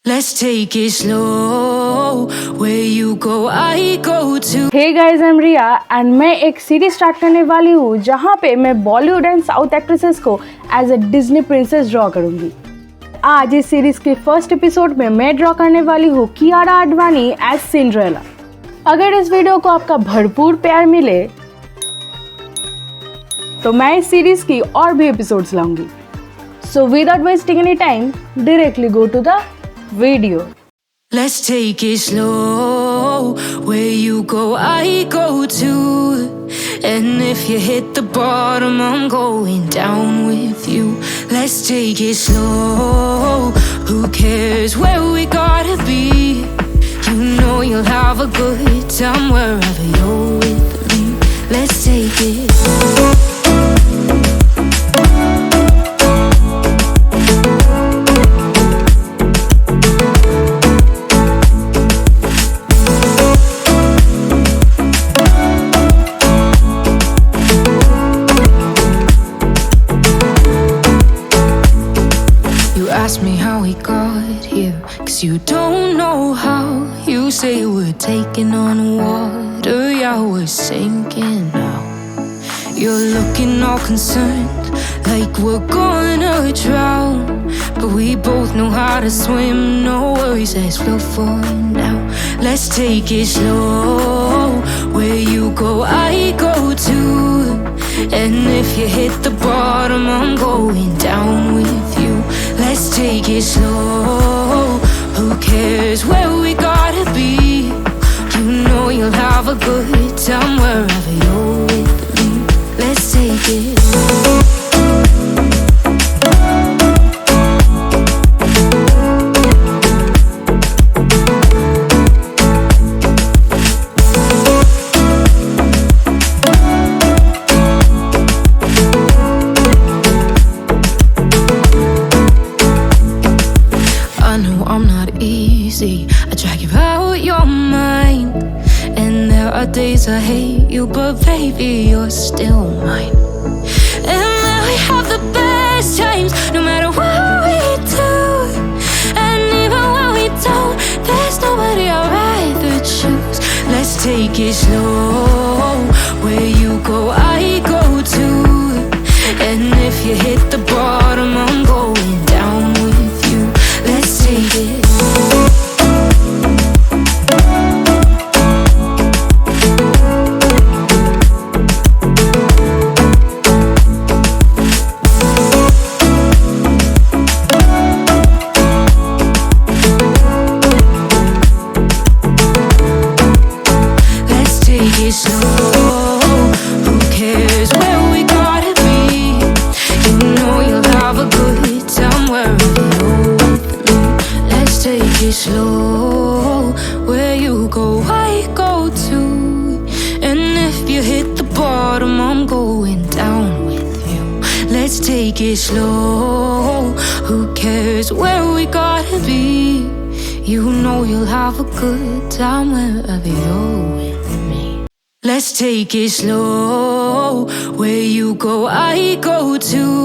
Let's take it slow. Where you go, I go too. Hey guys, I'm Riya and मैं एक series start करने वाली हूँ जहाँ पे मैं बॉलीवुड एंड साउथ एक्ट्रेसेस को as a Disney princess draw करूँगी। आज इस सीरीज के फर्स्ट एपिसोड में मैं ड्रॉ करने वाली हूँ कियारा आडवाणी एज सिंड्रेला। अगर इस वीडियो को आपका भरपूर प्यार मिले तो मैं इस सीरीज की और भी एपिसोड्स लाऊंगी। So without wasting any time directly go to the video. Let's take it slow. Where you go, I go too. And if you hit the bottom, I'm going down with you. Let's take it slow. Who cares where we gotta be? You know you'll have a good time wherever you're with me. Let's take it. Ask me how we got here, 'cause you don't know how. You say we're taking on water, yeah, we're sinking now. You're looking all concerned, like we're gonna drown. But we both know how to swim, no worries, let's flow for now. Let's take it slow. Where you go, I go too. And if you hit the bottom, I'm going down with you. Let's take it slow. Who cares where we gotta be? You know you'll have a good time wherever you're with me. Let's take it. I'm not easy, I drag you out your mind. And there are days I hate you, but baby, you're still mine. And now we have the best times, no matter what we do. And even when we don't, there's nobody I'd rather choose. Let's take it slow. Where you go, I go too. And if you hit the bottom, I'm going down with you. Let's take it. Let's take it slow. Who cares where we gotta be? You know you'll have a good time wherever you're with me. Let's take it slow. Where you go, I go too. And if you hit the bottom, I'm going down with you. Let's take it slow. Who cares where we gotta be? You know you'll have a good time wherever you're with me. Let's take it slow. Where you go, I go too.